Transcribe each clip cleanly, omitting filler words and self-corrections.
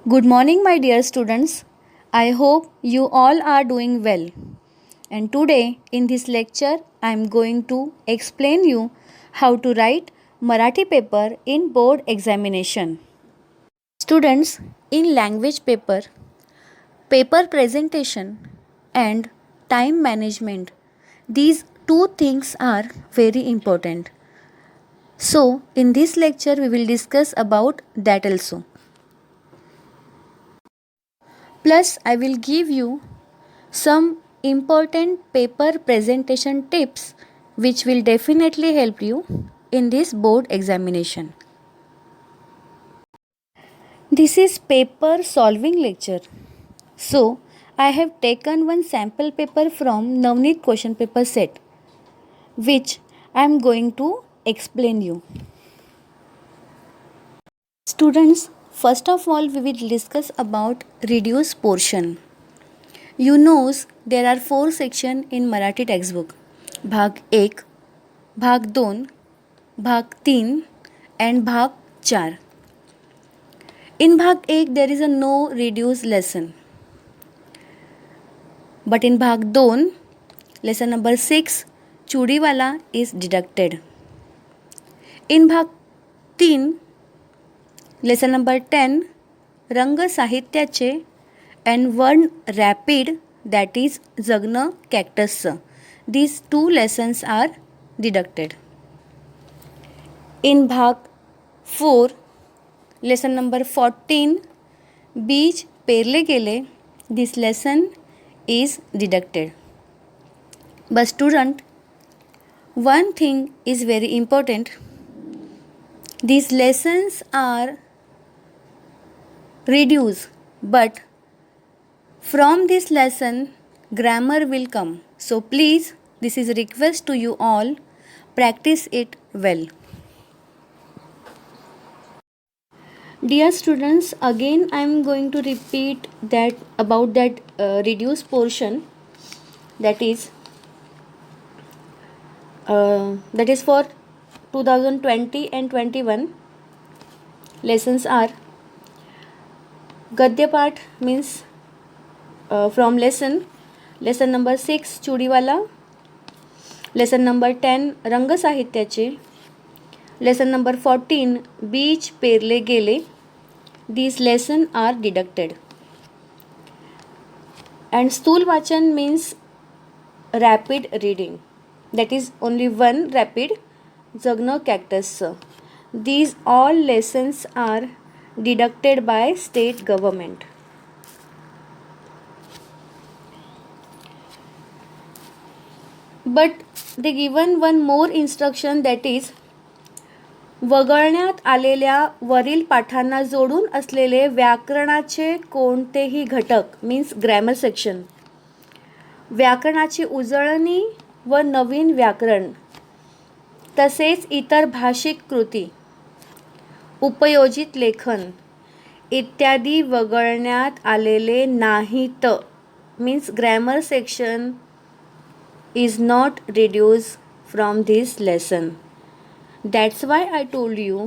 Good morning, my dear students. I hope you all are doing well. And today, in this lecture, I am going to explain you how to write Marathi paper in board examination. Students, in language paper, paper presentation and time management, these two things are very important. So, in this lecture, we will discuss about that also. Plus, I will give you some important paper presentation tips which will definitely help you in this board examination. This is paper solving lecture. So, I have taken one sample paper from Navneet question paper set which I am going to explain you. Students, first of all we will discuss about reduce portion. You knows there are 4 sections in Marathi textbook. भाग 1, भाग 2, भाग 3 and भाग 4. In भाग 1 there is a no reduced lesson. But in भाग 2 lesson number 6 Chudiwala is deducted. In भाग 3 lesson number 10 रंग साहित्याचे and one rapid that is जगणं cactusचं. These 2 lessons are deducted. In भाग 4 lesson number 14 बीज पेरले गेले, this lesson is deducted. But student, one thing is very important. These lessons are reduced, but from this lesson grammar will come. So please, this is a request to you all, practice it well. Dear students, again I am going to repeat that about that reduced portion that is for 2020 and 21. Lessons are Gadya Path means from lesson number 6 Chudiwala, lesson number 10 रंग साहित्याचे, lesson number 14 बीज पेरले गेले. These lessons are deducted. And स्थूल वाचन means rapid reading, that is only one rapid जगणं cactusचं. These all lessons are deducted by state government. But they given one more instruction, that is वगळण्यात आलेल्या वरील पाठांना जोडून असलेले व्याकरणाचे कोणतेही घटक मीन्स ग्रॅमर सेक्शन, व्याकरणाची उजळणी व नवीन व्याकरण तसेच इतर भाषिक कृती, उपयोजित लेखन इत्यादी वगळण्यात आलेले नाहीत. Means grammar section is not reduced from this lesson. That's why I told you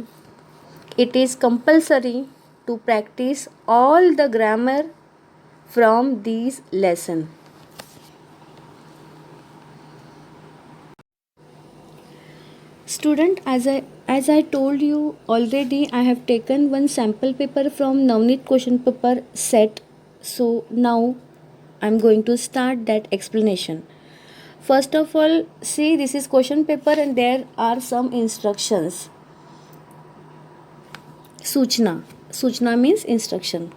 it is compulsory to practice all the grammar from these lesson. Student, as I told you already, I have taken one sample paper from Navneet question paper set. So now I am going to start that explanation. First of all, see, this is question paper and there are some instructions. Suchna means instruction.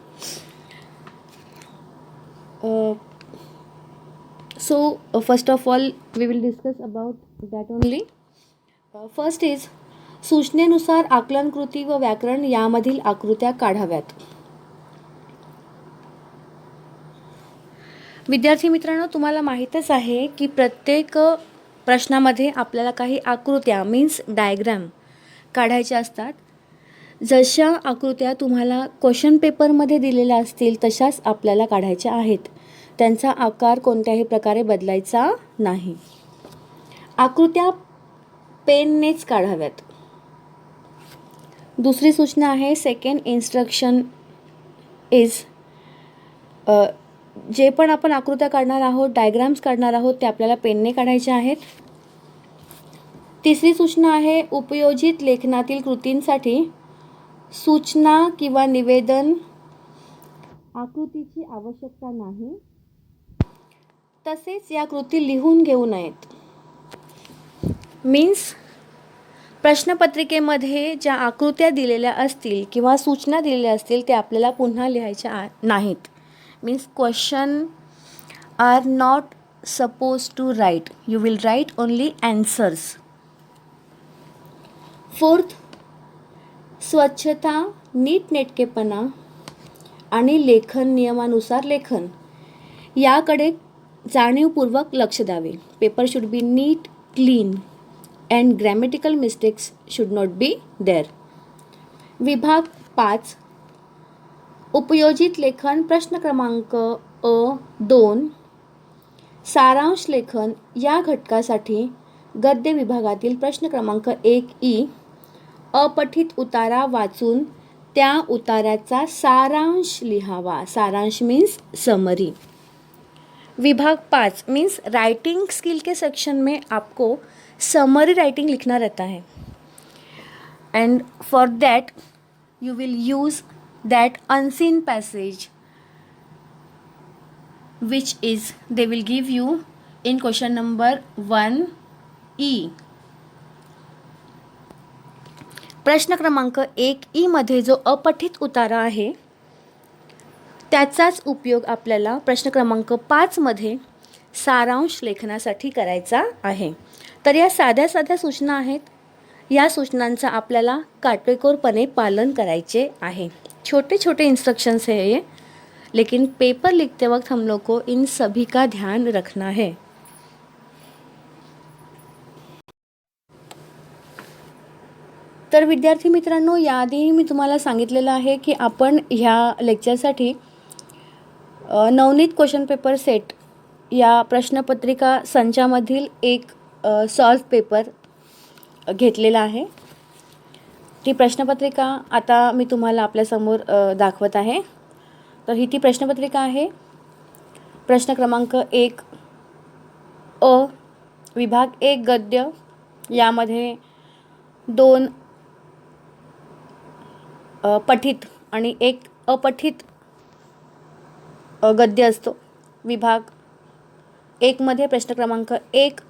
First of all we will discuss about that only. First is सूचनेनुसार आकलनकृती व व्याकरण यामधील आकृत्या काढाव्यात. विद्यार्थी मित्रांनो, तुम्हाला माहीतच आहे की प्रत्येक प्रश्नामध्ये आपल्याला काही आकृत्या मीन्स डायग्राम काढायच्या असतात. जशा आकृत्या तुम्हाला क्वेश्चन पेपरमध्ये दिलेल्या असतील तशाच आपल्याला काढायच्या आहेत. त्यांचा आकार कोणत्याही प्रकारे बदलायचा नाही. आकृत्या पेननेच काढाव्यात. दुसरी सूचना आहे सेकंड इन्स्ट्रक्शन इज जे पण आपण आकृत्या काढणार आहोत, डायग्राम्स काढणार आहोत, ते आपल्याला पेनने काढायचे आहेत. तिसरी सूचना आहे, उपयोजित लेखनातील कृतींसाठी सूचना किंवा निवेदन आकृतीची आवश्यकता नाही. तसेच या कृती लिहून घेऊ नयेत. मीन्स प्रश्नपत्रिकेमध्ये ज्या आकृत्या दिलेल्या असतील किंवा सूचना दिलेल्या असतील ते आपल्याला पुन्हा लिहायच्या नाहीत. Means question are not suppose to write. You will write only answers. Fourth, स्वच्छता, नीटनेटकेपणा आणि लेखन नियमानुसार लेखन याकडे जाणीवपूर्वक लक्ष द्यावे. Paper should be neat, clean and grammatical mistakes should not be there. विभाग 5, उपयोजित लेखन. प्रश्न क्रमांक 2, सारांश लेखन या घटकासाठी गद्य विभागातील प्रश्न क्रमांक 1 अपठित उतारा वाचून त्या उताऱ्याचा सारांश लिहावा. सारांश मीन्स समरी. विभाग 5 मीन्स राइटिंग स्किल के सेक्शन में आपको समरी राइटिंग लिखना रहता है, end for that you will use that unseen passage which is they will give you in question number 1E. प्रश्न क्रमांक 1E मध्ये जो अपठित उतारा आहे त्याचाच उपयोग आपल्याला प्रश्न क्रमांक 5 मध्ये सारांश लेखनासाठी करायचा आहे. तर या साध्या साध्या सूचना आहेत. या सूचनांचा आपल्याला काटेकोरपणे पालन करायचे आहे. छोटे छोटे इंस्ट्रक्शंस है ये, लेकिन पेपर लिखते वक्त हम लोग को इन सभी का ध्यान रखना है. तर विद्यार्थी मित्रांनो, याआधी मी तुम्हाला सांगितलेलं आहे की आपण ह्या लेक्चरसाठी नवनीत क्वेश्चन पेपर सेट या प्रश्नपत्रिका संचामधील एक सॉल्व पेपर घेतलेला आहे. ती प्रश्नपत्रिका आता मी तुम्हाला आपल्यासमोर दाखवत आहे. तर ही ती प्रश्नपत्रिका आहे. प्रश्न क्रमांक 1 विभाग 1 गद्य. यामध्ये 2 पठित आणि 1 अपठित गद्य असतो. विभाग 1 मध्ये प्रश्न क्रमांक 1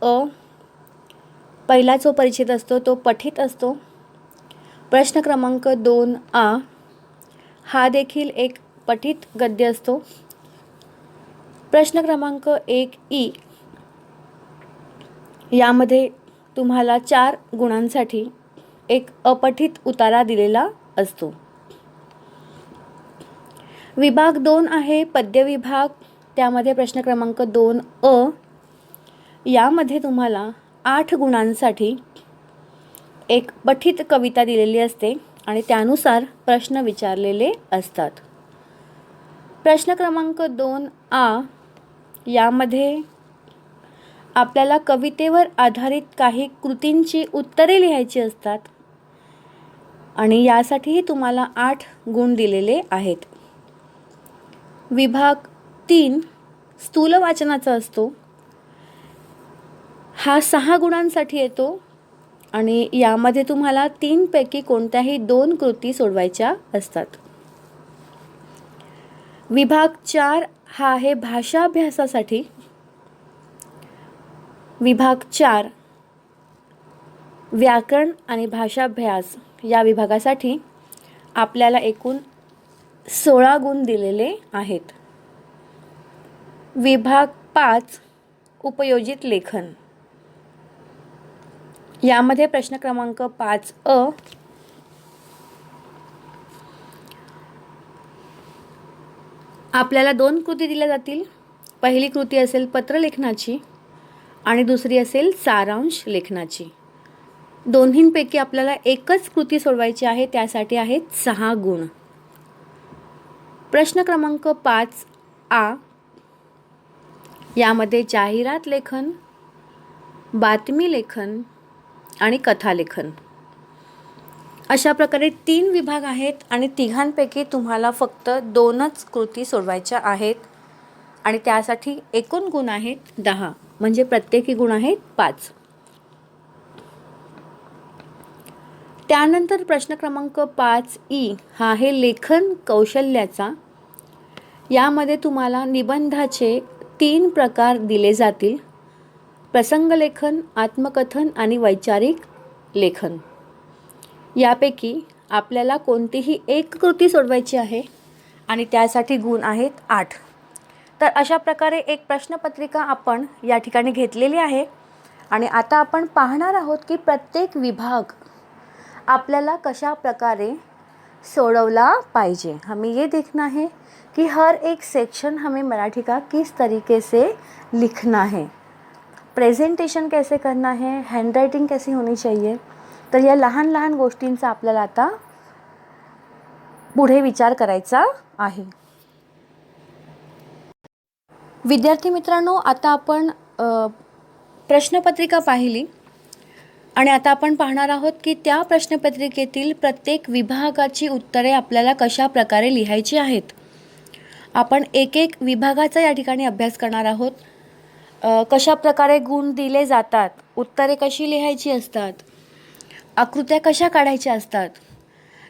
पहिला जो परिच्छेद असतो तो पठित असतो. प्रश्न क्रमांक 2 हा देखील एक पठित गद्य असतो. प्रश्न क्रमांक 1 यामध्ये तुम्हाला 4 गुणांसाठी एक अपठित उतारा दिलेला असतो. विभाग 2 आहे पद्य विभाग. त्यामध्ये प्रश्न क्रमांक 2 यामध्ये तुम्हाला 8 गुणांसाठी एक पठित कविता दिलेली असते आणि त्यानुसार प्रश्न विचारलेले असतात. प्रश्न क्रमांक 2 यामध्ये आपल्याला कवितेवर आधारित काही कृतींची उत्तरे लिहायची असतात आणि यासाठीही तुम्हाला 8 गुण दिलेले आहेत. विभाग 3 स्थूल वाचनाचा असतो. हा 6 गुणांसाठी येतो आणि यामध्ये तुम्हाला 3 पैकी कोणत्याही 2 कृती सोडवायच्या असतात. विभाग 4 हा आहे भाषाभ्यासासाठी. विभाग 4 व्याकरण आणि भाषाभ्यास या विभागासाठी आपल्याला एकूण 16 गुण दिलेले आहेत. विभाग 5 उपयोजित लेखन. यामध्ये प्रश्न क्रमांक 5 आपल्याला 2 कृती दिल्या जातील. पहिली कृती असेल पत्रलेखनाची आणि दुसरी असेल सारांश लेखनाची. दोन्हींपैकी आपल्याला एकच कृती सोडवायची आहे. त्यासाठी आहेत 6 गुण. प्रश्न क्रमांक 5 यामध्ये जाहिरात लेखन, बातमी लेखन आणि कथा लेखन अशा प्रकारे 3 विभाग आहेत आणि तिघांपैकी तुम्हाला फक्त 2च कृती सोडवायच्या आहेत आणि त्यासाठी एकूण गुण आहेत 10, म्हणजे प्रत्येकी गुण आहेत 5. त्यानंतर प्रश्न क्रमांक 5E हा आहे लेखन कौशल्याचा. यामध्ये तुम्हाला निबंधाचे 3 प्रकार दिले जातील: प्रसंगलेखन, आत्मकथन आणि वैचारिक लेखन. यापैकी आपल्याला कोणतीही एक कृती सोडवायची आहे आणि त्यासाठी गुण आहेत 8. तर अशा प्रकारे एक प्रश्नपत्रिका आपण या ठिकाणी घेतलेली आहे आणि आता आपण पाहणार आहोत की प्रत्येक विभाग आपल्याला कशा प्रकारे सोडवला पाहिजे. हमें ये देखना है कि हर एक सेक्शन हमें मराठी का किस तरीके से लिखना है, प्रेजेंटेशन कैसे करना है, हैंडराइटिंग कैसी होनी चाहिए. तर या लहान लहान गोष्टींचा आपल्याला आता पुढे विचार करायचा आहे. विद्यार्थी मित्रांनो, आता आपण प्रश्नपत्रिका पाहिली आणि आता आपण पाहणार आहोत की त्या प्रश्नपत्रिकेतील प्रत्येक विभागाची उत्तरे आपल्याला कशा प्रकारे लिहायची आहेत. आपण एक एक विभागाचा या ठिकाणी अभ्यास करणार आहोत. कशा प्रकारे गुण दिले जातात, उत्तरे कशी लिहायची असतात, आकृत्या कशा काढायच्या असतात,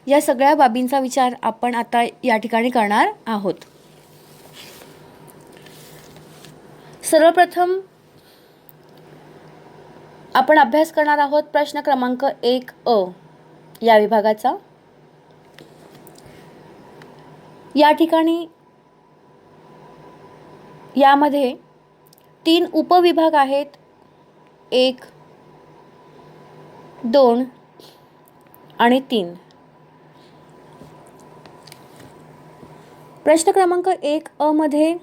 या सगळ्या बाबींचा विचार आपण आता या ठिकाणी करणार आहोत. सर्वप्रथम आपण अभ्यास करणार आहोत प्रश्न क्रमांक 1A या विभागाचा. या ठिकाणी यामध्ये 3 उपविभाग आहेत: 1, 2 आणि 3. प्रश्न क्रमांक 1A मध्ये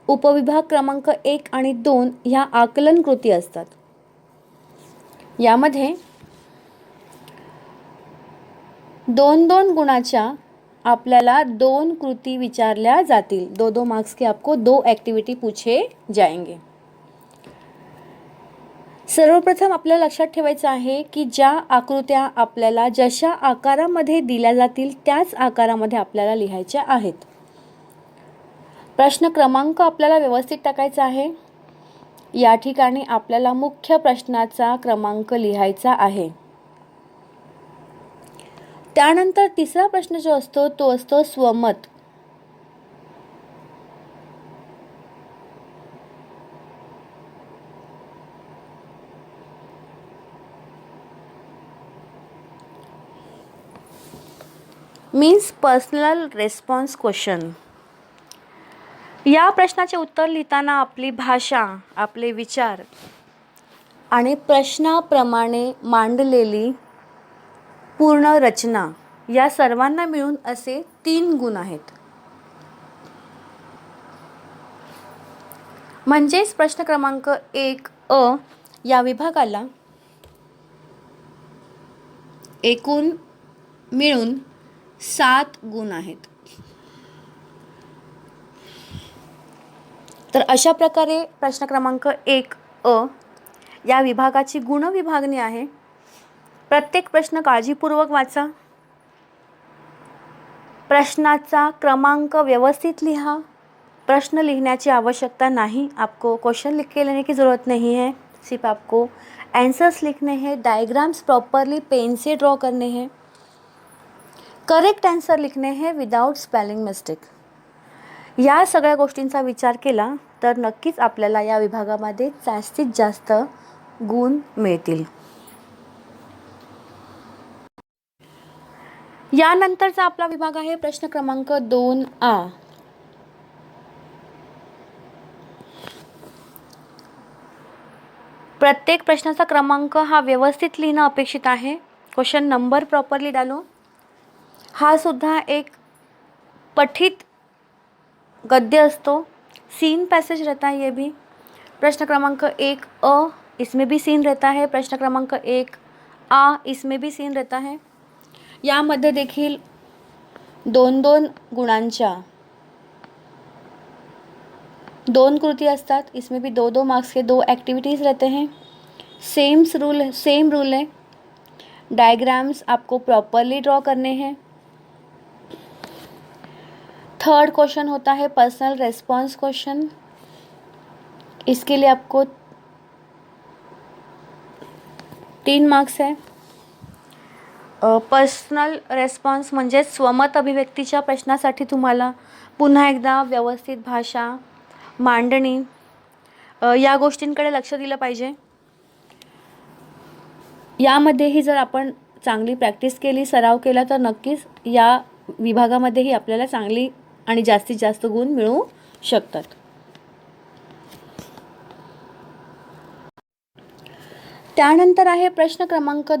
उपविभाग क्रमांक 1 आणि 2 ह्या आकलन कृती असतात. यामध्ये 2-2 गुणाच्या आपल्याला 2 कृती विचारल्या जातील. 2-2 मार्क्स के आपको 2 एक्टिविटी पूछे जाएंगे. सर्वप्रथम आपल्याला लक्षात ठेवायचं आहे की ज्या आकृत्या आपल्याला जशा आकारामध्ये दिल्या जातील त्याच आकारामध्ये आपल्याला लिहायच्या आहेत. प्रश्न क्रमांक आपल्याला व्यवस्थित टाकायचा आहे. या ठिकाणी आपल्याला मुख्य प्रश्नाचा क्रमांक लिहायचा आहे. त्यानंतर तिसरा प्रश्न जो असतो तो असतो स्वमत. Means personal response question. या प्रश्नाचे उत्तर लिहिताना आपली भाषा, आपले विचार आणि प्रश्नाप्रमाणे मांडलेली पूर्ण रचना या सर्वांना मिळून असे 3 गुण आहेत. म्हणजेच प्रश्न क्रमांक 1A या विभागाला एकूण मिळून 7 गुण आहेत. तर अशा प्रकारे प्रश्न क्रमांक 1A या विभागाची गुण विभागणी आहे. प्रत्येक प्रश्न काळजीपूर्वक वाचा. प्रश्नाचा क्रमांक व्यवस्थित लिहा. प्रश्न लिखने आवश्यकता नहीं, आपको क्वेश्चन लिख के लेने की ज़रूरत नहीं है. सिर्फ आपको आंसर्स लिखने हैं. डायग्राम्स प्रॉपरली पेन से ड्रॉ करने हैं. करेक्ट आंसर लिखने हैं विदाउट स्पेलिंग मिस्टेक. या सगळ्या गोष्टींचा विचार केला तर नक्कीच आपल्याला या विभागामध्ये जास्तीत जास्त गुण मिळतील. यानंतरचा आपला विभाग आहे प्रश्न क्रमांक 2A. प्रत्येक प्रश्नाचा क्रमांक हा व्यवस्थित लिहिणं अपेक्षित आहे. क्वेश्चन नंबर प्रॉपरली डालो. हा सुद्धा एक पठित गद्य असतो. सीन पैसेज रहता है ये भी. प्रश्न क्रमांक 1A इसमें भी सीन रहता है. प्रश्न क्रमांक 1A इसमें भी सीन रहता है. यामध्ये देखील 2-2 गुणांच्या 2 कृती असतात. इसमें भी 2-2 मार्क्स के 2 एक्टिविटीज़ रहते हैं. सेम रूल है. डायग्राम्स आपको प्रॉपरली ड्रॉ करने हैं। थर्ड क्वेश्चन होता है पर्सनल रेस्पॉन्स क्वेश्चन। इसके लिए आपको 3 मार्क्स है। पर्सनल रेस्पॉन्स म्हणजे स्वमत अभिव्यक्तीच्या प्रश्नासाठी तुम्हाला पुन्हा एकदा व्यवस्थित भाषा, मांडणी या गोष्टींकडे लक्ष दिलं पाहिजे। यामध्येही जर आपण चांगली प्रॅक्टिस केली, सराव केला तर नक्कीच या विभागामध्येही आपल्याला चांगली आणि जास्तीत जास्त गुण मिळू शकतात। त्यानंतर आहे प्रश्न क्रमांक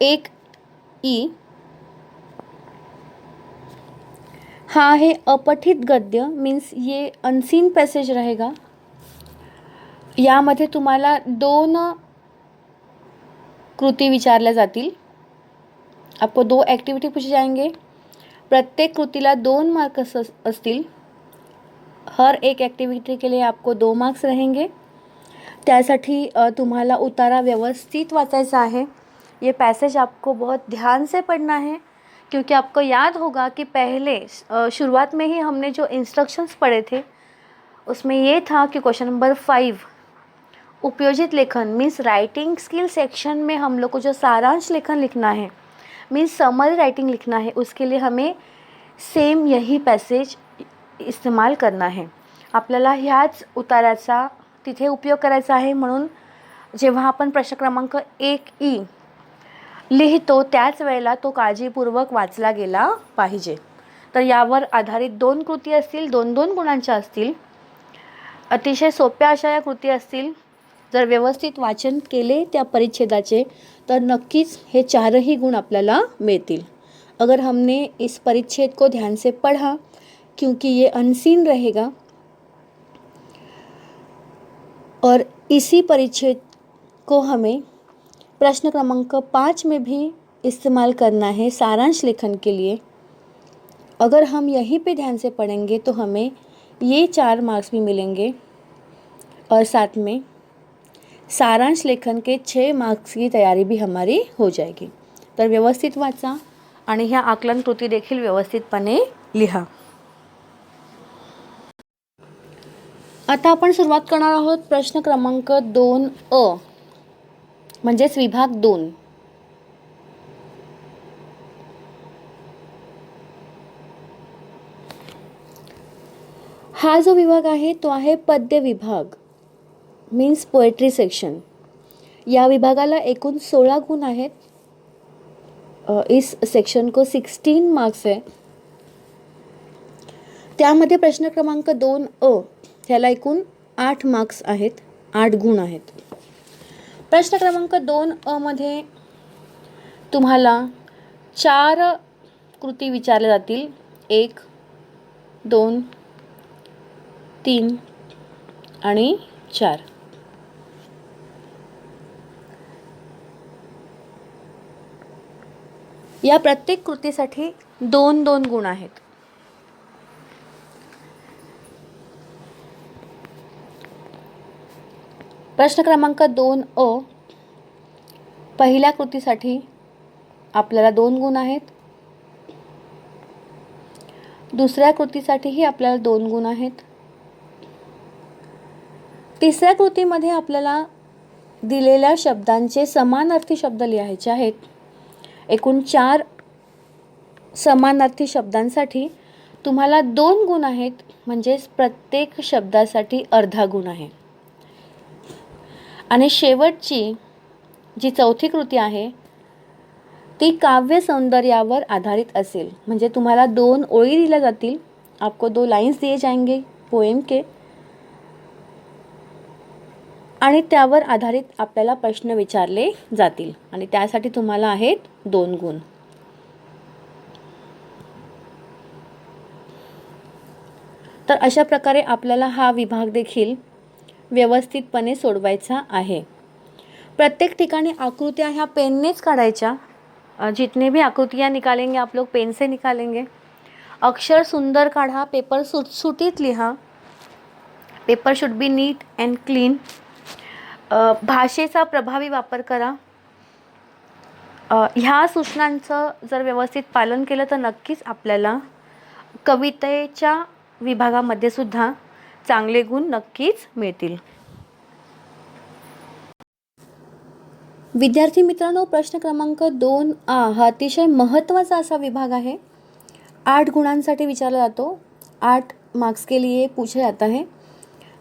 1E। हा है अपठित गद्य, मीन्स ये अनसीन पैसेज रहेगा। यामध्ये तुम्हाला 2 कृती विचारल्या जातील। आपको 2 ॲक्टिव्हिटी पूछे जाएंगे। प्रत्येक कृतीला 2 मार्क्स असतील। हर एक ॲक्टिव्हिटी के लिए आपको 2 मार्क्स रहेंगे। त्यासाठी तुम्हाला उतारा व्यवस्थित वाचायचा है। ये पैसेज आपको बहुत ध्यान से पढ़ना है, क्योंकि आपको याद होगा कि पहले शुरुआत में ही हमने जो इंस्ट्रक्शंस पढ़े थे उसमें ये था कि क्वेश्चन नंबर 5 उपयोजित लेखन मीन्स राइटिंग स्किल सेक्शन में हम लोग को जो सारांश लेखन लिखना है, मीन्स समरी राइटिंग लिखना है, उसके लिए हमें सेम यही पैसेज इस्तेमाल करना है। आपल्याला ह्याच उताराचा तिथे उपयोग करायचा आहे। म्हणून जेव्हा आपण प्रश्न क्रमांक 1E लिहितो त्याच वेळेला तो काळजीपूर्वक वाचला गेला पाहिजे। तर यावर आधारित 2 कृती असतील, 2-2 गुणांच्या असतील। अतिशय सोप्या अशा या कृती असतील। जर व्यवस्थित वाचन केले त्या परिच्छेदाचे तर नक्कीच हे 4ही गुण आपल्याला मिळतील। अगर हमने इस परिच्छेद को ध्यान से पढ़ा, क्योंकि ये अनसीन रहेगा और इसी परिच्छेद को हमें प्रश्न क्रमांक 5 में भी इस्तेमाल करना है सारांश लेखन के लिए। अगर हम यहीं पे ध्यान से पढ़ेंगे तो हमें ये 4 मार्क्स भी मिलेंगे और साथ में सारांश लेखन के 6 मार्क्स की तयारी भी हमारी हो जाएगी। तर व्यवस्थित वाचा आणि ह्या आकलन कृती देखील व्यवस्थितपणे लिहा। आता आपण सुरुवात करणार आहोत प्रश्न क्रमांक 2अ म्हणजेच विभाग 2। हा जो विभाग आहे तो आहे पद्य विभाग मीन्स पोएट्री सेक्शन। या विभागाला एकूण 16 गुण आहेत। इस सेक्शन को 16 मार्क्स है। त्यामध्ये प्रश्न क्रमांक 2अ ह्याला एकूण 8 मार्क्स आहेत, 8 गुण आहेत। प्रश्न क्रमांक 2अ मध्ये तुम्हाला 4 कृती विचारल्या जातील। 1, 2, 3 आणि 4। या प्रत्येक कृतीसाठी 2-2 गुण आहेत। प्रश्न क्रमांक 2अ पहिल्या कृतीसाठी आपल्याला 2 गुण आहेत। दुसऱ्या कृतीसाठीही आपल्याला 2 गुण आहेत। तिसऱ्या कृतीमध्ये आपल्याला दिलेल्या शब्दांचे समानार्थी शब्द लिहायचे आहेत। एकूण 4 समानार्थी शब्दांसाठी तुम्हाला 2 गुण आहेत, म्हणजेच प्रत्येक शब्दासाठी अर्धा गुण आहे। आणि शेवटची जी चौथी कृती आहे ती काव्य सौंदर्यावर आधारित असेल। म्हणजे तुम्हाला 2 ओळी दिल्या जातील, आपको 2 लाइन्स दिए जाएंगे पोएम के, आणि त्यावर आधारित आपल्याला प्रश्न विचारले जातील आणि त्यासाठी तुम्हाला आहेत 2 गुण। तर अशा प्रकारे आपल्याला हा विभाग देखील व्यवस्थितपणे सोडवायचा आहे। प्रत्येक ठिकाणी आकृत्या ह्या पेननेच काढायच्या। जितने भी आकृतियाँ निकालेंगे आप लोग पेन से निकालेंगे। अक्षर सुंदर काढा, पेपर सुटसुटीत लिहा। Paper should be neat and clean. भाषेचा प्रभावी वापर करा। ह्या सूचनांचं जर व्यवस्थित पालन केलं तर नक्कीच आपल्याला कवितेच्या विभागामध्ये सुद्धा चांगले गुण नक्कीच मिळतील. विद्यार्थी मित्रांनो, प्रश्न क्रमांक 2A हा अतिशय महत्त्वाचा असा विभाग आहे. 8 गुणांसाठी विचारला जातो. 8 मार्क्स के लिए पूछा जाता है.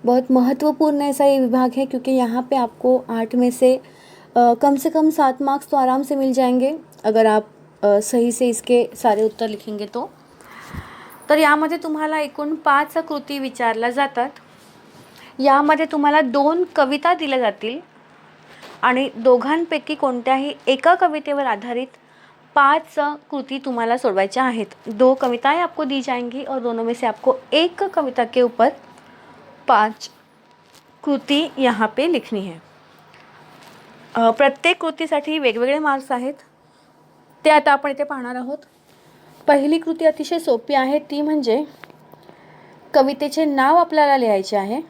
बहुत महत्वपूर्ण ऐसा ये विभाग है क्योंकि यहाँ पे आपको 8 में से कम से कम 7 मार्क्स तो आराम से मिल जाएंगे अगर आप सही से इसके सारे उत्तर लिखेंगे तो. तर यामध्ये तुम्हाला एकूण 5 कृती विचारल्या जातात. यामध्ये तुम्हाला 2 कविता दिल्या जातील आणि दोघांपैकी कोणत्याही एका कवितेवर आधारित 5 कृति तुम्हाला सोडवायच्या आहेत. 2 कविताएं आपको दी जाएंगी और दोनों में से आपको एक कविता के ऊपर 5 कृति यहाँ पे लिखनी है. प्रत्येक कृतीसाठी वेगवेगळे मार्क्स आहेत, ते आता आपण इथे पाहणार आहोत. पहिली कृती अतिशय सोपी आहे, ती म्हणजे कवितेचे नाव आपल्याला लिहायचे आहे.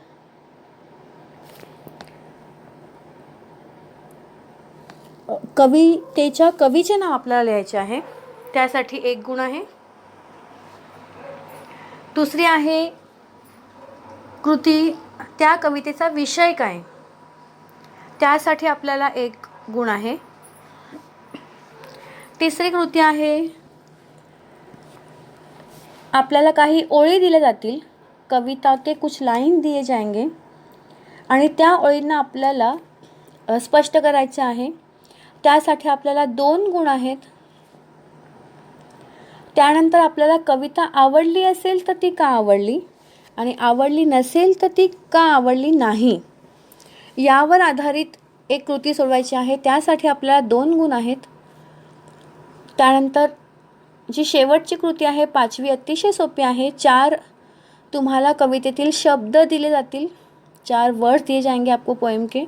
कवितेच्या कवीचे नाव आपल्याला लिहायचे आहे, त्यासाठी 1 गुण आहे. दुसरी आहे कृती, त्या कवितेचा विषय काय, त्यासाठी आपल्याला 1 गुण आहे. तिसरी कृती आहे, आपल्याला काही ओळी दिल्या जातील, कविता के कुछ लाइन दिए जाएंगे आणि त्या ओळींना आपल्याला स्पष्ट करायचे आहे, त्यासाठी आपल्याला 2 गुण आहेत. त्यानंतर आपल्याला कविता आवडली असेल तर ती का आवडली आणि आवडली नसेल तर ती का आवडली नाही, यावर आधारित एक कृती सोडवायची आहे, त्यासाठी आपल्याला 2 गुण आहेत. त्यानंतर जी शेवटची कृती आहे 5वी, अतिशय सोपी आहे. 4 तुम्हाला कवितेतील शब्द दिले जातील, 4 वर्ड दिए जाएंगे आपको पोएम के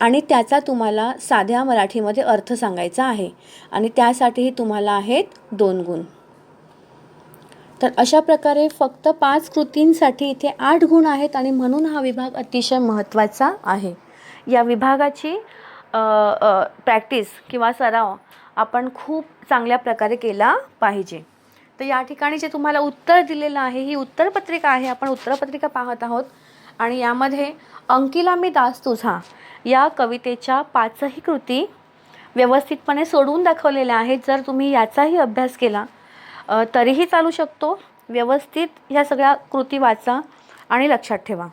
आणि त्याचा तुम्हाला साध्या मराठीमध्ये अर्थ सांगायचा आहे आणि त्यासाठीही तुम्हाला आहेत 2 गुण. तर अशा प्रकारे फक्त 5 कृतींसाठी इथे 8 गुण आहेत आणि म्हणून हा विभाग अतिशय महत्त्वाचा आहे. या विभागाची प्रॅक्टिस किंवा सराव आपण खूप चांगल्या प्रकारे केला पाहिजे. तर या ठिकाणी जे तुम्हाला उत्तर दिलेलं आहे, ही उत्तरपत्रिका आहे. आपण उत्तरपत्रिका पाहत आहोत आणि यामध्ये अंकिला मी दास तुझा या कवितेच्या 5ही कृती व्यवस्थितपणे सोडवून दाखवलेल्या आहेत. जर तुम्ही याचाही अभ्यास केला तरीही चालू शकतो. व्यवस्थित ह्या सगळ्या कृती वाचा आणि लक्षात ठेवा.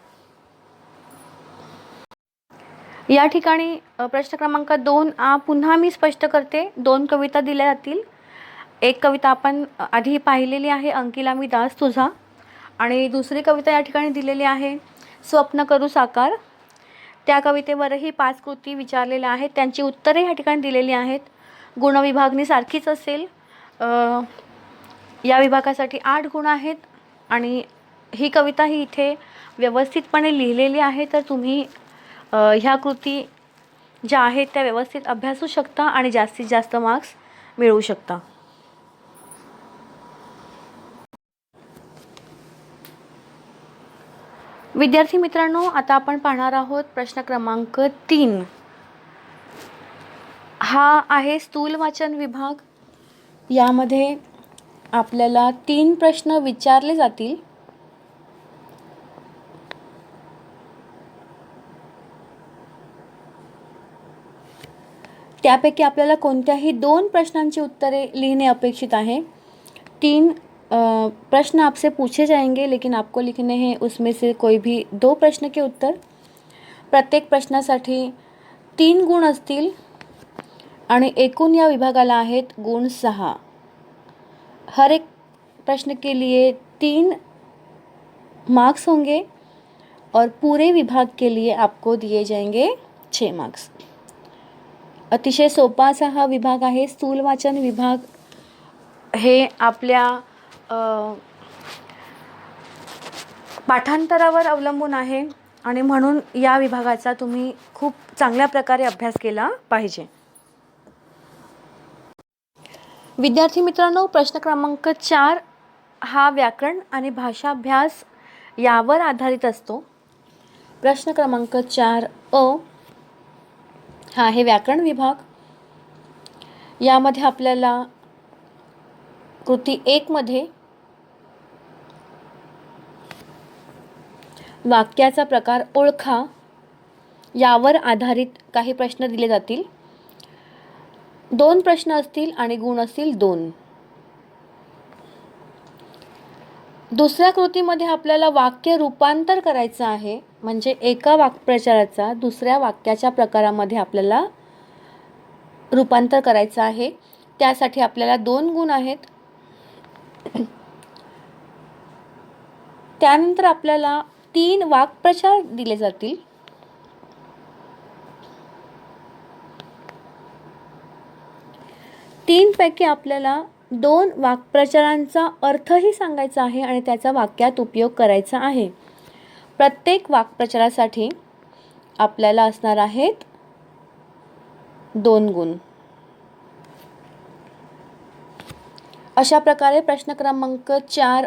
या ठिकाणी प्रश्न क्रमांक 2A पुन्हा मी स्पष्ट करते. 2 कविता दिल्या जातील. एक कविता आपण आधी पाहिलेली आहे, अंकिला मी दास तुझा, आणि दुसरी कविता या ठिकाणी दिलेली आहे, स्वप्न करू साकार. त्या कवितेवरही 5 कृती विचारलेल्या आहेत, त्यांची उत्तरे या ठिकाणी दिलेली आहेत. गुणविभागणी सारखीच असेल. या विभागासाठी 8 गुण आहेत आणि ही कविता ही इथे व्यवस्थितपणे लिहिलेली आहे. तर तुम्ही ह्या कृती ज्या आहेत त्या व्यवस्थित अभ्यासू शकता आणि जास्तीत जास्त मार्क्स मिळवू शकता. विद्यार्थी मित्रांनो, आता आपण पाहणार आहोत प्रश्न क्रमांक 3. हा आहे स्थूल वाचन विभाग. यामध्ये आपल्याला 3 प्रश्न विचारले जातील. त्यापैकी आपल्याला कोणत्याही 2 प्रश्नांची उत्तरे लिखने अपेक्षित आहे. 3 प्रश्न आपसे पूछे जाएंगे लेकिन आपको लिखने हैं उसमें से कोई भी 2 प्रश्न के उत्तर. प्रत्येक प्रश्नासाठी 3 गुण असतील आणि एकूण या विभागाला आहेत गुण 6. हर एक प्रश्न के लिए 3 मार्क्स होंगे और पूरे विभाग के लिए आपको दिए जाएंगे 6 मार्क्स. अतिशय सोपा असा हा विभाग आहे. स्थूल वाचन विभाग हे आपल्या पाठांतरावर अवलंबून आहे आणि म्हणून या विभागाचा तुम्ही खूप चांगल्या प्रकारे अभ्यास केला पाहिजे. विद्यार्थी मित्रांनो, प्रश्न क्रमांक 4 हा व्याकरण आणि भाषाभ्यास यावर आधारित असतो. प्रश्न क्रमांक 4A हा आहे व्याकरण विभाग. यामध्ये आपल्याला कृती 1 मध्ये वाक्याचा प्रकार ओळखा यावर आधारित काही प्रश्न दिले जातील. 2 प्रश्न असतील आणि गुण असतील 2. दुसऱ्या कृतीमध्ये आपल्याला वाक्य रूपांतर करायचं आहे, म्हणजे एका वाक्प्रचाराचा दुसऱ्या वाक्याच्या प्रकारामध्ये आपल्याला रूपांतर करायचं आहे. त्यासाठी आपल्याला 2 गुण आहेत. त्यानंतर आपल्याला 3 वाक्प्रचार दिले जातील. पैकी आपल्याला 2 वाक्प्रचारांचा अर्थही सांगायचा आहे आणि त्याचा वाक्यात उपयोग करायचा आहे. प्रत्येक वाक्प्रचारासाठी आपल्याला असणार आहेत 2 गुण. अशा प्रकारे प्रश्न क्रमांक 4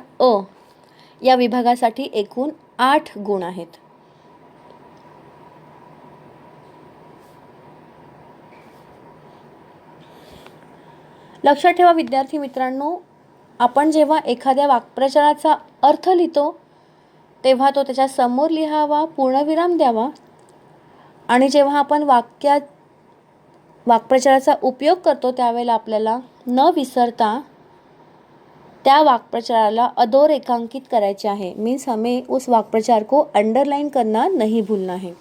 या विभागासाठी एकूण 8 गुण आहेत. लक्षात ठेवा विद्यार्थी मित्रांनो, आपण जेव्हा एखाद्या वाक्प्रचाराचा अर्थ लिहितो तेव्हा तो त्याच्या समोर लिहावा, पूर्णविराम द्यावा आणि जेव्हा आपण वाक्प्रचाराचा उपयोग करतो त्यावेळेला आपल्याला न विसरता त्या वाक्प्रचाराला अधोरेखांकित करायचे आहे. मीन्स हमें उस वाक्प्रचार को अंडरलाइन करना नहीं भूलना है.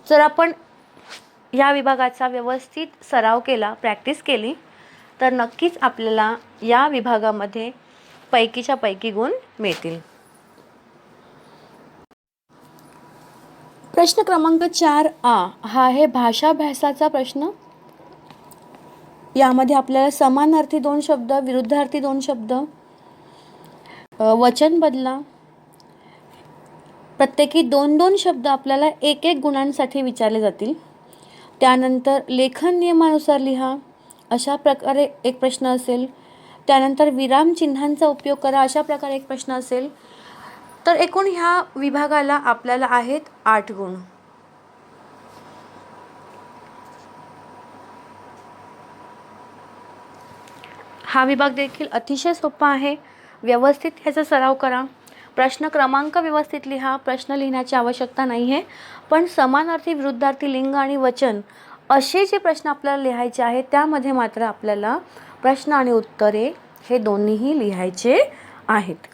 जर आपण या विभागाचा व्यवस्थित सराव केला, प्रॅक्टिस केली तर नक्कीच आपल्याला या विभागामध्ये पैकीच्या पैकी गुण मिळतील. प्रश्न क्रमांक 4A हा आहे भाषाभ्यासाचा प्रश्न. यामध्ये आपल्याला समानार्थी 2 शब्द, विरुद्धार्थी 2 शब्द, वचन बदला, प्रत्येकी 2-2 शब्द आपल्याला 1-1 गुणांसाठी विचारले जातील. त्यानंतर लेखन नियमानुसार लिहा अशा प्रकारे एक प्रश्न असेल. त्यानंतर विराम चिन्हांचा उपयोग करा अशा प्रकारे एक प्रश्न असेल. तर एकूण ह्या विभागाला आपल्याला आहेत 8 गुण. हा विभाग देखील अतिशय सोपा आहे. व्यवस्थित ह्याचा सराव करा. प्रश्न क्रमांक व्यवस्थित लिहा. प्रश्न लिहिण्याची आवश्यकता नाही आहे, पण समानार्थी, विरुद्धार्थी, लिंग आणि वचन असे जे प्रश्न आपल्याला लिहायचे आहेत त्यामध्ये मात्र आपल्याला प्रश्न आणि उत्तरे हे दोन्हीही लिहायचे आहेत.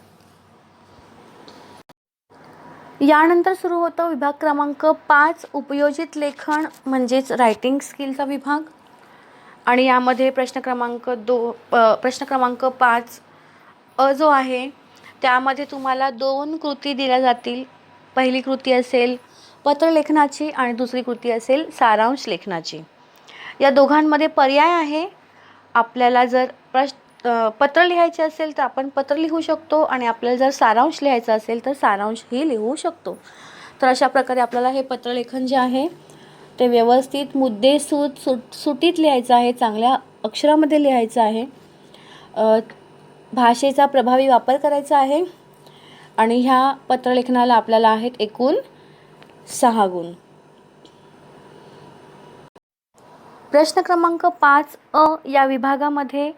यानंतर सुरू होतो विभाग क्रमांक 5 उपयोजित लेखन म्हणजेच रायटिंग स्किलचा विभाग. आणि यामध्ये प्रश्न क्रमांक 5 जो आहे त्यामध्ये तुम्हाला 2 कृती दिल्या जातील. पहिली कृती असेल पत्रलेखनाची आणि दुसरी कृती असेल सारांश लेखनाची. या दोघांमध्ये पर्याय आहे. आपल्याला जर पत्र लिहायचे असेल तर आपण पत्र लिहू शकतो आणि आपल्याला जर सारांश लिहायचा असेल तर सारांशही लिहू शकतो. तर अशा प्रकारे आपल्याला हे पत्रलेखन जे आहे ते व्यवस्थित सुटीत लिहायचं आहे, चांगल्या अक्षरामध्ये लिहायचं आहे, भाषेचा प्रभावी वापर करायचा आहे आणि ह्या पत्रलेखनाला आपल्याला आहेत एकूण 6 गुण. प्रश्न क्रमांक 5A या विभागामध्ये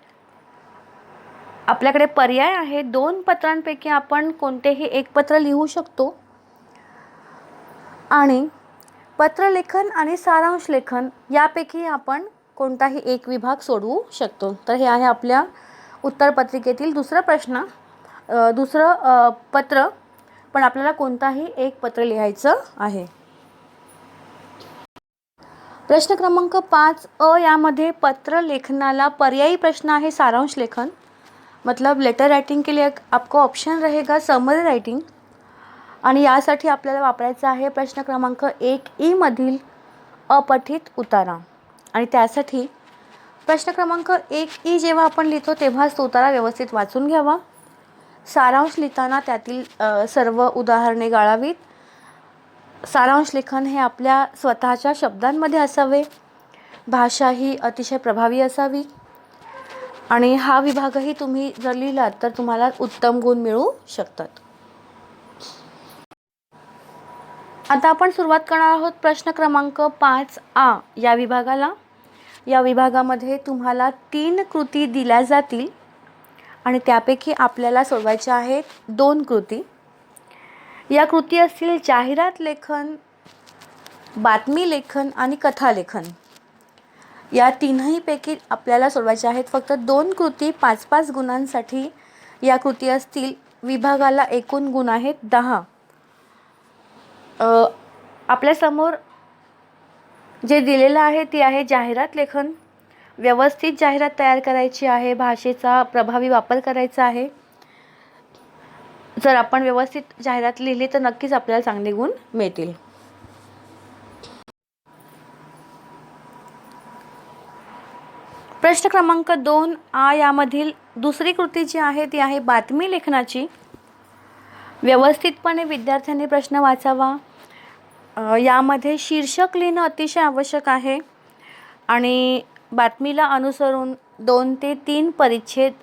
आपल्याकडे पर्याय आहे. 2 पत्रांपैकी आपण कोणतेही एक पत्र लिहू शकतो आणि पत्रलेखन आणि सारांश लेखन यापैकी आपण कोणताही एक विभाग सोडवू शकतो. तर हे आहे आपल्या उत्तरपत्रिकेतील दुसरं पत्र, पण आपल्याला कोणताही एक पत्र लिहायचं आहे. प्रश्न क्रमांक 5A यामध्ये पत्र लेखनाला पर्यायी प्रश्न आहे सारांश लेखन. मतलब लेटर राइटिंग के लिए आपको ऑप्शन रहेगा समरी राइटिंग आणि यासाठी आपल्याला वापरायचा आहे प्रश्न क्रमांक 1E मधील अपठित उतारा. आणि त्यासाठी प्रश्न क्रमांक 1E जेव्हा आपण लिहितो तेव्हाच तो उतारा व्यवस्थित वाचून घ्यावा. सारांश लिहिताना त्यातील सर्व उदाहरणे गाळावीत. सारांश लेखन हे आपल्या स्वतःच्या शब्दांमध्ये असावे. भाषा ही अतिशय प्रभावी असावी आणि हा विभागही तुम्ही जर लिहिलात तर तुम्हाला उत्तम गुण मिळू शकतात. आता आपण सुरुवात करणार आहोत प्रश्न क्रमांक 5A या विभागाला. या विभागामध्ये तुम्हाला 3 कृती दिल्या जातील आणि त्यापैकी आपल्याला सोडवायच्या आहेत 2 कृती. या कृती असतील जाहिरात लेखन, बातमी लेखन आणि कथा लेखन. या तिन्हीपैकी आपल्याला सोडवायच्या आहेत फक्त 2 कृती 5-5 गुणांसाठी. या कृती असतील. विभागाला एकूण गुण आहेत 10. आपल्यासमोर जे दिलेलं आहे ते आहे जाहिरात लेखन. व्यवस्थित जाहिरात तयार करायची आहे, भाषेचा प्रभावी वापर करायचा आहे. जर आपण व्यवस्थित जाहिरात लिहिली तर नक्कीच आपल्याला चांगले गुण मिळतील. प्रश्न क्रमांक 2 यामधील दुसरी कृती जी आहे ती आहे बातमी लेखनाची. व्यवस्थितपणे विद्यार्थ्यांनी प्रश्न वाचावा. यामध्ये शीर्षक लिहिणं अतिशय आवश्यक आहे आणि बातमीला अनुसरून 2 ते 3 परिच्छेद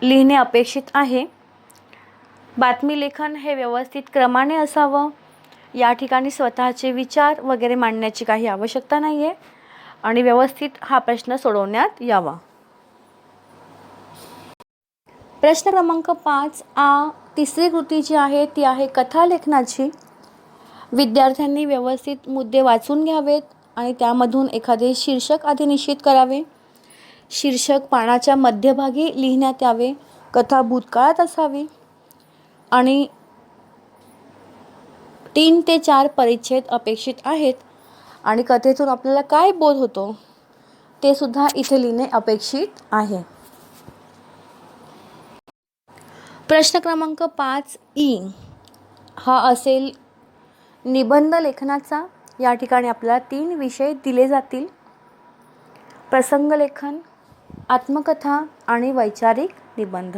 लिहिणे अपेक्षित आहे. बातमी लेखन हे व्यवस्थित क्रमाने असावं. या ठिकाणी स्वतःचे विचार वगैरे मांडण्याची काही आवश्यकता नाही आहे आणि व्यवस्थित हा प्रश्न सोडवण्यात यावा. प्रश्न क्रमांक 5 तिसरी कृती जी आहे ती आहे कथा लेखनाची. विद्यार्थ्यांनी व्यवस्थित मुद्दे वाचून घ्यावेत आणि त्यामधून एखादे शीर्षक आधी निश्चित करावे. शीर्षक पानाच्या मध्यभागी लिहिण्यात यावे. कथा भूतकाळात असावी आणि 3 ते 4 परिच्छेद अपेक्षित आहेत आणि कथेतून आपल्याला काय बोध होतो ते सुद्धा इथे लिहिणे अपेक्षित आहे. प्रश्न क्रमांक 5 हा असेल निबंध लेखनाचा. या ठिकाणी आपल्याला 3 विषय दिले जातील. प्रसंग लेखन, आत्मकथा आणि वैचारिक निबंध.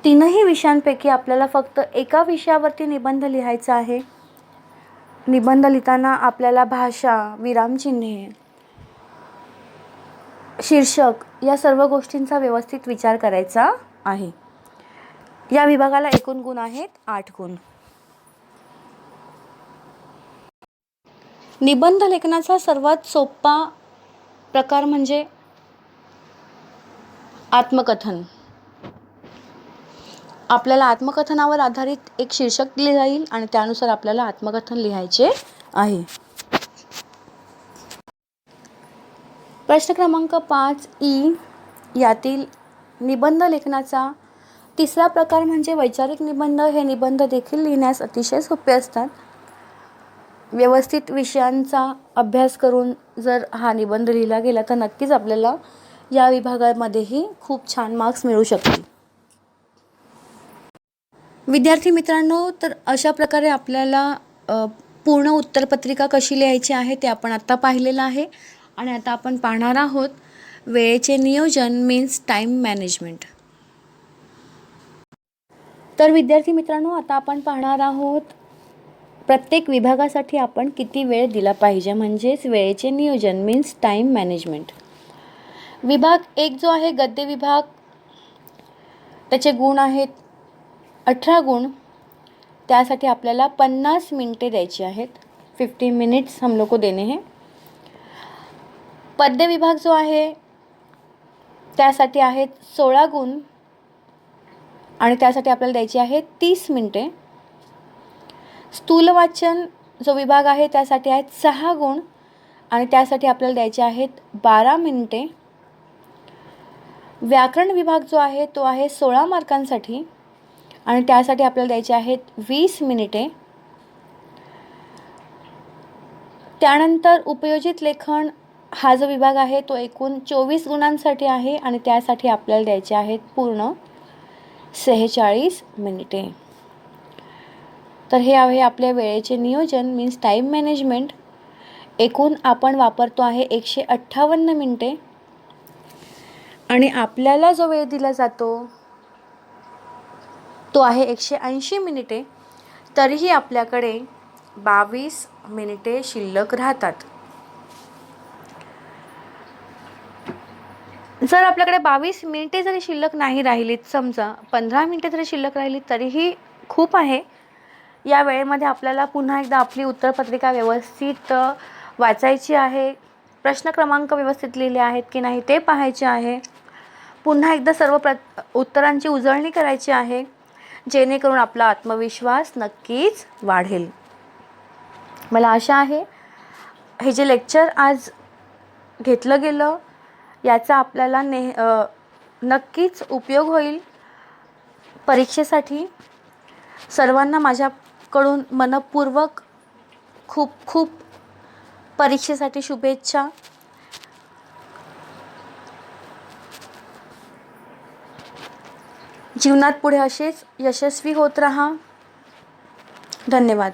तीनही विषयांपैकी आपल्याला फक्त एका विषयावरती निबंध लिहायचा आहे. निबंध लिहिताना आपल्याला भाषा, विरामचिन्हे, शीर्षक या सर्व गोष्टींचा व्यवस्थित विचार करायचा आहे. या विभागाला एकूण गुण आहेत 8 गुण. निबंध लेखनाचा सर्वात सोपा प्रकार म्हणजे आत्मकथन. आपल्याला आत्मकथनावर आधारित एक शीर्षक दिले जाईल आणि त्यानुसार आपल्याला आत्मकथन लिहायचे आहे. प्रश्न क्रमांक 5 यातील निबंध लेखनाचा तिसरा प्रकार म्हणजे वैचारिक निबंध. हे निबंध देखील लिहिण्यास अतिशय सोपे असतात. व्यवस्थित विषयांचा अभ्यास करून जर हा निबंध लिहिला गेला तर नक्कीच आपल्याला या विभागामध्येही खूप छान मार्क्स मिळू शकतील. विद्यार्थी मित्रांनो, तर अशा प्रकारे आपल्याला पूर्ण उत्तरपत्रिका कशी लिहायची आहे ते आपण आत्ता पाहिलेलं आहे आणि आता आपण पाहणार आहोत वेळेचे नियोजन मीन्स टाईम मॅनेजमेंट. तर विद्यार्थी मित्रांनो, आता आपण पाहणार आहोत प्रत्येक विभागासाठी आपण किती वेळ दिला पाहिजे, म्हणजेच वेळेचे नियोजन मीन्स टाईम मॅनेजमेंट. विभाग 1 जो आहे गद्य विभाग, त्याचे गुण आहेत 18 गुण. त्यासाठी आपल्याला 50 मिनिटे द्यायची आहेत. 50 मिनिट्स हम लोग को देने हैं. पद्य विभाग जो आहे त्यासाठी आहेत 16 गुण आणि त्यासाठी आपल्याला द्यायची आहेत 30 मिनिटे. स्थूल वाचन जो विभाग आहे त्यासाठी आहेत 6 गुण आणि त्यासाठी आपल्याला द्यायचे आहेत 12 मिनिटे. व्याकरण विभाग जो आहे तो आहे 16 मार्कांसाठी आणि त्यासाठी आपल्याला द्यायचे आहेत 20 मिनिटे. त्यानंतर उपयोजित लेखन हा जो विभाग आहे तो एकूण 24 गुणांसाठी आहे आणि त्यासाठी आपल्याला द्यायचे आहेत पूर्ण 46 मिनिटे. तर हे आहे आपल्या वेळेचे नियोजन मीन्स टाईम मॅनेजमेंट. एकूण आपण वापरतो आहे 158 मिनिटे आणि आपल्याला जो वेळ दिला जातो तो आहे 180 मिनिटे. तरीही आपल्याकडे 22 मिनिटे शिल्लक राहतात. जर आपल्याकडे 22 मिनिटे जरी शिल्लक नाही राहिलीत, समजा 15 मिनिटे जरी शिल्लक राहिली तरीही खूप आहे. या वेळेमध्ये आपल्याला पुन्हा एकदा आपली उत्तरपत्रिका व्यवस्थित वाचायची आहे. प्रश्न क्रमांक व्यवस्थित लिहिले आहेत की नाही ते पाहायचे आहे. पुन्हा एकदा सर्व उत्तरांची उजळणी करायची आहे, जेणेकरून आपला आत्मविश्वास नक्कीच वाढेल. मला आशा आहे हे जे लेक्चर आज घेतलं गेलं याचा आपल्याला नक्कीच उपयोग होईल परीक्षेसाठी. सर्वांना माझ्याकडून मनपूर्वक खूप खूप परीक्षेसाठी शुभेच्छा. जीवनात पुढे असेच यशस्वी होत राहा. धन्यवाद.